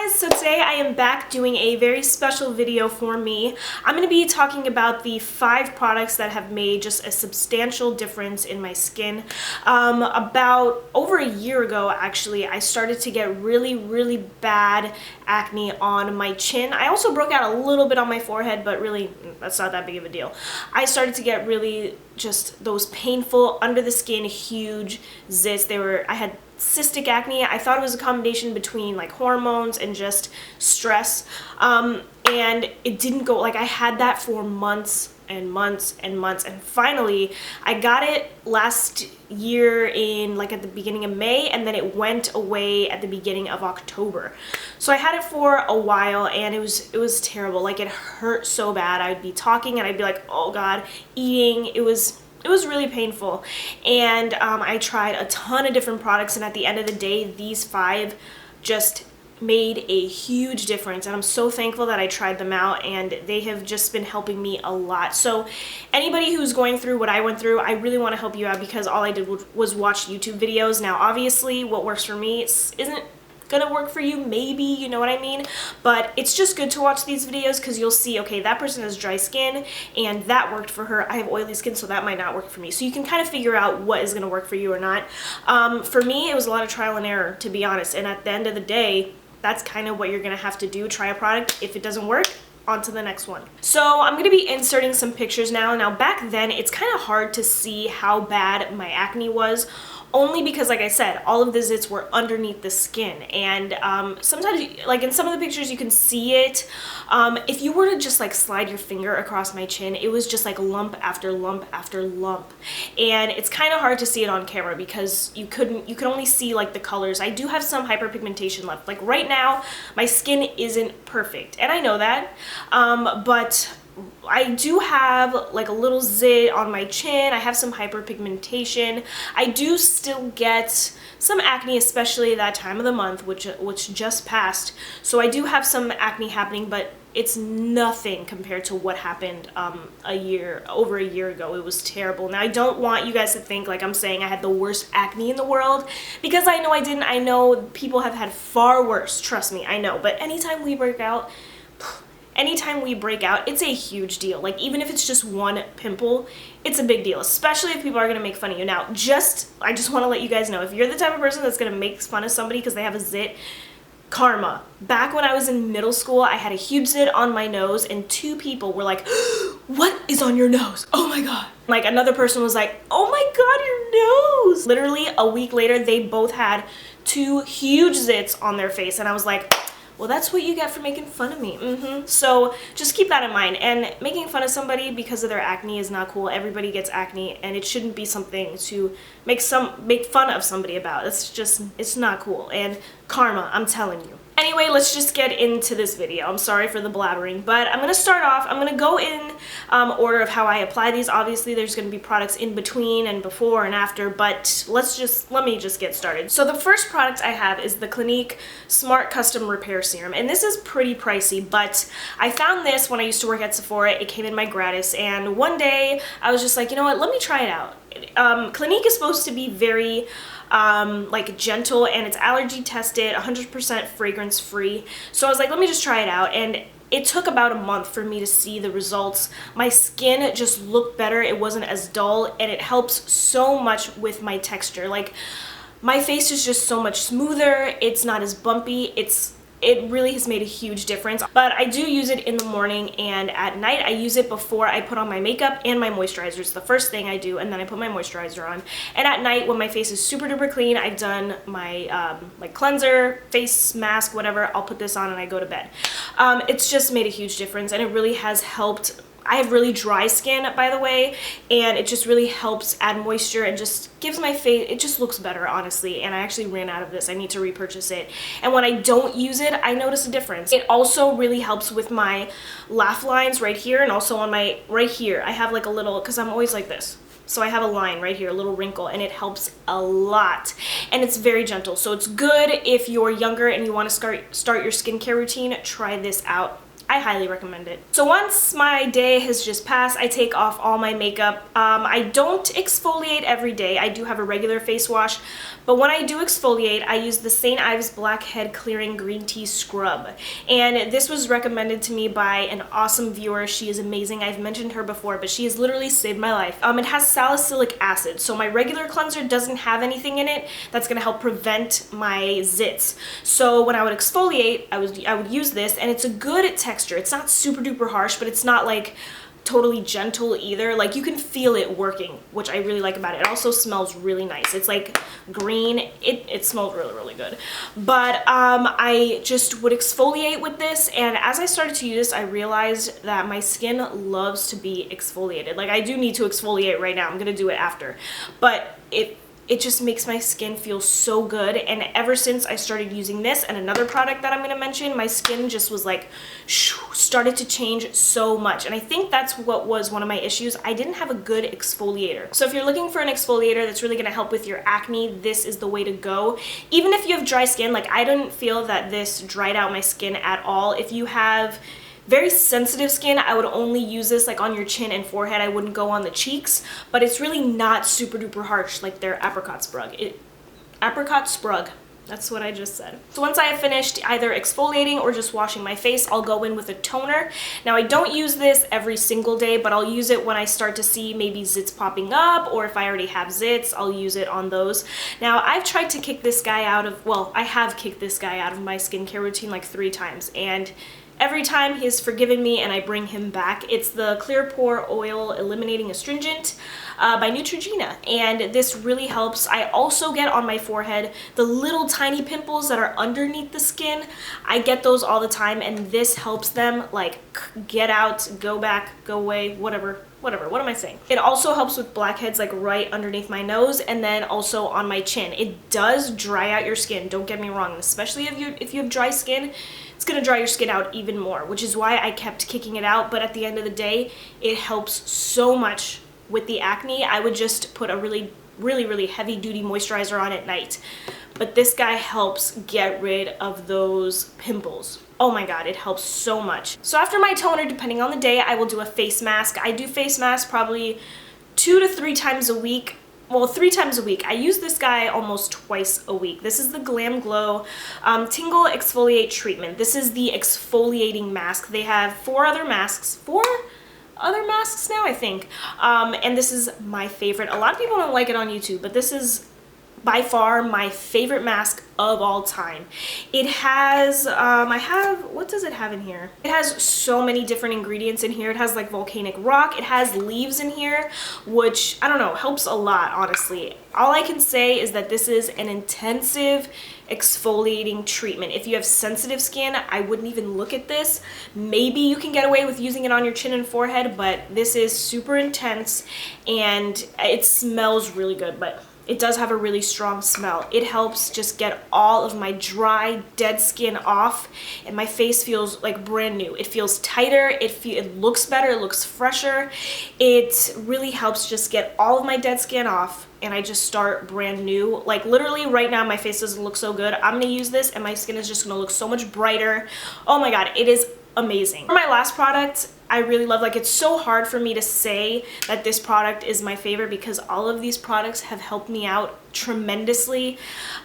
guys, so today I am back doing a very special video for me. I'm going to be talking about the 5 products that have made just a substantial difference in my skin. About over a year ago, actually, I started to get really bad acne on my chin. I also broke out a little bit on my forehead, but really, that's not that big of a deal. I started to get really just those painful, under the skin, huge zits. I had cystic acne. I thought it was a combination between like hormones and just stress, and it didn't go. Like, I had that for months and months and months, and finally I got it last year in like at the beginning of May, and then it went away at the beginning of October. So I had it for a while, and it was terrible. Like, it hurt so bad. I'd be talking and I'd be like, oh god, eating. It was really painful, and I tried a ton of different products, and at the end of the day, these 5 just made a huge difference, and I'm so thankful that I tried them out, and they have just been helping me a lot. So anybody who's going through what I went through, I really want to help you out, because all I did was watch YouTube videos. Now obviously what works for me isn't gonna work for you, maybe, you know what I mean, but it's just good to watch these videos because you'll see, okay, that person has dry skin and that worked for her. I have oily skin, so that might not work for me. So you can kind of figure out what is gonna work for you or not. For me, it was a lot of trial and error, to be honest, and at the end of the day, that's kind of what you're gonna have to do. Try a product. If it doesn't work, on to the next one. So I'm gonna be inserting some pictures now. Now back then, it's kind of hard to see how bad my acne was, only because, like I said, all of the zits were underneath the skin, and sometimes, like in some of the pictures, you can see it. If you were to just like slide your finger across my chin, it was just like lump after lump after lump, and it's kind of hard to see it on camera because you could only see like the colors. I do have some hyperpigmentation left. Like right now, my skin isn't perfect, and I know that, but I do have like a little zit on my chin. I have some hyperpigmentation. I do still get some acne, especially that time of the month, which just passed. So I do have some acne happening, but it's nothing compared to what happened over a year ago. It was terrible. Now I don't want you guys to think like I'm saying I had the worst acne in the world, because I know I didn't. I know people have had far worse. Trust me, I know. But anytime we break out, it's a huge deal. Like, even if it's just one pimple, it's a big deal, especially if people are gonna make fun of you. Now, I just want to let you guys know, if you're the type of person that's gonna make fun of somebody because they have a zit, karma. Back when I was in middle school, I had a huge zit on my nose, and 2 people were like, what is on your nose? Oh my god. Like, another person was like, oh my god, your nose. Literally a week later, they both had 2 huge zits on their face, and I was like, well, that's what you get for making fun of me. So just keep that in mind. And making fun of somebody because of their acne is not cool. Everybody gets acne, and it shouldn't be something to make fun of somebody about. It's not cool. And karma, I'm telling you. Anyway, let's just get into this video. I'm sorry for the blabbering, but I'm gonna start off. I'm gonna go in order of how I apply these. Obviously, there's gonna be products in between and before and after, but let me just get started. So the first product I have is the Clinique Smart Custom Repair Serum, and this is pretty pricey, but I found this when I used to work at Sephora. It came in my gratis, and one day I was just like, you know what, let me try it out. Clinique is supposed to be very like gentle, and it's allergy tested, 100% fragrance free. So I was like, let me just try it out, and it took about a month for me to see the results. My skin just looked better. It wasn't as dull, and it helps so much with my texture. Like, my face is just so much smoother. It's not as bumpy. It really has made a huge difference. But I do use it in the morning and at night. I use it before I put on my makeup and my moisturizer. It's the first thing I do, and then I put my moisturizer on. And at night, when my face is super duper clean, I've done my like cleanser, face mask, whatever, I'll put this on and I go to bed. It's just made a huge difference, and it really has helped. I have really dry skin, by the way, and it just really helps add moisture and just gives my face, it just looks better, honestly. And I actually ran out of this. I need to repurchase it. And when I don't use it, I notice a difference. It also really helps with my laugh lines right here, and also on my, right here, I have like a little, because I'm always like this. So I have a line right here, a little wrinkle, and it helps a lot. And it's very gentle. So it's good if you're younger and you want to start your skincare routine. Try this out. I highly recommend it. So once my day has just passed, I take off all my makeup. I don't exfoliate every day. I do have a regular face wash, but when I do exfoliate, I use the St. Ives Blackhead Clearing Green Tea Scrub. And this was recommended to me by an awesome viewer. She is amazing. I've mentioned her before, but she has literally saved my life. It has salicylic acid, so my regular cleanser doesn't have anything in it that's gonna help prevent my zits. So when I would exfoliate, I would use this, and it's a good texture. It's not super duper harsh, but it's not like totally gentle either. Like, you can feel it working, which I really like about it. It also smells really nice. It's like green. It smells really, really good. But I just would exfoliate with this, and as I started to use this, I realized that my skin loves to be exfoliated. Like, I do need to exfoliate right now. I'm gonna do it after, but it just makes my skin feel so good. And ever since I started using this and another product that I'm going to mention, my skin just was like started to change so much. And I think that's what was one of my issues. I didn't have a good exfoliator. So if you're looking for an exfoliator that's really going to help with your acne, this is the way to go. Even if you have dry skin, like, I didn't feel that this dried out my skin at all. If you have very sensitive skin, I would only use this like on your chin and forehead. I wouldn't go on the cheeks, but it's really not super duper harsh like their apricot sprug. Apricot sprug. That's what I just said. So once I have finished either exfoliating or just washing my face, I'll go in with a toner. Now, I don't use this every single day, but I'll use it when I start to see maybe zits popping up, or if I already have zits, I'll use it on those. Now, I've tried to kick this guy out of, well, I have kicked this guy out of my skincare routine like 3 times, and every time he's forgiven me and I bring him back. It's the Clear Pore Oil Eliminating Astringent by Neutrogena, and this really helps. I also get on my forehead the little tiny pimples that are underneath the skin. I get those all the time, and this helps them like get out, go back, go away, whatever. What am I saying? It also helps with blackheads like right underneath my nose, and then also on my chin. It does dry out your skin, don't get me wrong, especially if you have dry skin. It's gonna dry your skin out even more, which is why I kept kicking it out. But at the end of the day, it helps so much with the acne. I would just put a really heavy duty moisturizer on at night, but this guy helps get rid of those pimples. Oh my god, it helps so much. So after my toner, depending on the day, I will do a face mask. I do face masks probably 2 to 3 times a week. Well, 3 times a week. I use this guy almost twice a week. This is the Glam Glow Tingle Exfoliate Treatment. This is the exfoliating mask. They have 4 other masks. 4 other masks now, I think. And this is my favorite. A lot of people don't like it on YouTube, but this is by far my favorite mask of all time. It has, what does it have in here? It has so many different ingredients in here. It has like volcanic rock, it has leaves in here, which, I don't know, helps a lot, honestly. All I can say is that this is an intensive exfoliating treatment. If you have sensitive skin, I wouldn't even look at this. Maybe you can get away with using it on your chin and forehead, but this is super intense, and it smells really good, but it does have a really strong smell. It helps just get all of my dry, dead skin off, and my face feels like brand new. It feels tighter, it looks better, it looks fresher. It really helps just get all of my dead skin off, and I just start brand new. Like, literally right now my face doesn't look so good. I'm gonna use this and my skin is just gonna look so much brighter. Oh my god, it is amazing. For my last product, I really love, like, it's so hard for me to say that this product is my favorite because all of these products have helped me out tremendously.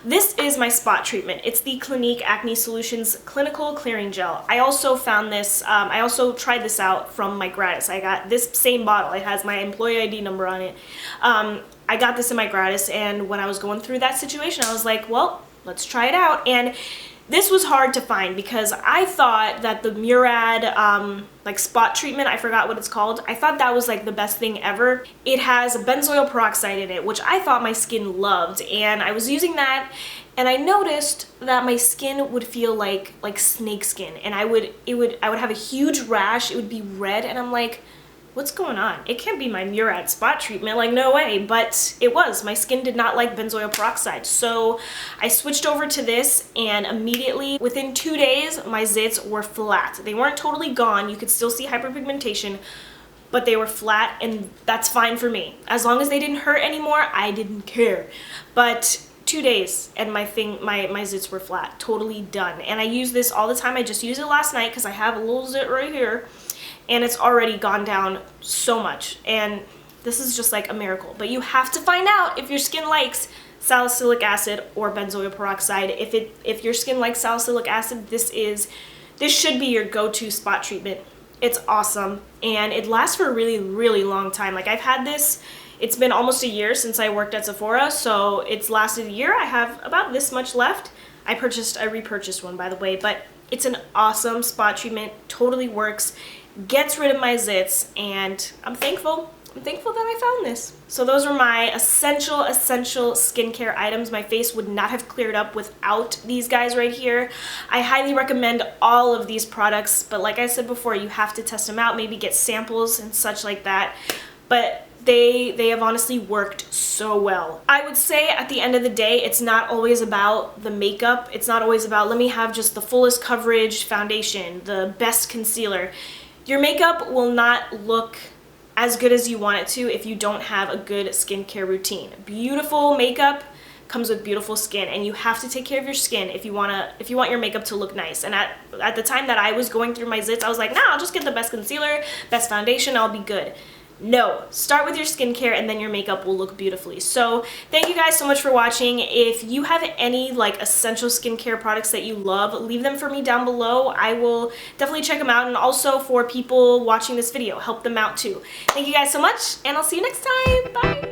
This is my spot treatment. It's the Clinique Acne Solutions Clinical Clearing Gel. I also found this, I also tried this out from my gratis. I got this same bottle. It has my employee ID number on it. I got this in my gratis, and when I was going through that situation, I was like, well, let's try it out. And this was hard to find because I thought that the Murad like spot treatment, I forgot what it's called, I thought that was like the best thing ever. It has benzoyl peroxide in it, which I thought my skin loved, and I was using that and I noticed that my skin would feel like snake skin, and I would have a huge rash. It would be red, and I'm like, what's going on? It can't be my Murad spot treatment, like, no way. But it was. My skin did not like benzoyl peroxide. So I switched over to this, and immediately, within 2 days, my zits were flat. They weren't totally gone. You could still see hyperpigmentation, but they were flat, and that's fine for me. As long as they didn't hurt anymore, I didn't care. But 2 days and my zits were flat, totally done. And I use this all the time. I just used it last night because I have a little zit right here and it's already gone down so much. And this is just like a miracle. But you have to find out if your skin likes salicylic acid or benzoyl peroxide. If your skin likes salicylic acid, this should be your go-to spot treatment. It's awesome and it lasts for a really, really long time. Like I've had this, it's been almost a year since I worked at Sephora, so it's lasted a year. I have about this much left. I repurchased one, by the way, but it's an awesome spot treatment, totally works, gets rid of my zits, and I'm thankful that I found this. So those are my essential skincare items. My face would not have cleared up without these guys right here. I highly recommend all of these products, but like I said before, you have to test them out, maybe get samples and such like that. But they have honestly worked so well. I would say at the end of the day, it's not always about the makeup. It's not always about, let me have just the fullest coverage foundation, the best concealer. Your makeup will not look as good as you want it to if you don't have a good skincare routine. Beautiful makeup comes with beautiful skin, and you have to take care of your skin if you want your makeup to look nice. And at the time that I was going through my zits, I was like, nah, I'll just get the best concealer, best foundation, I'll be good. No, start with your skincare and then your makeup will look beautifully. So thank you guys so much for watching. If you have any like essential skincare products that you love, leave them for me down below. I will definitely check them out, and also for people watching this video, help them out too. Thank you guys so much, and I'll see you next time. Bye!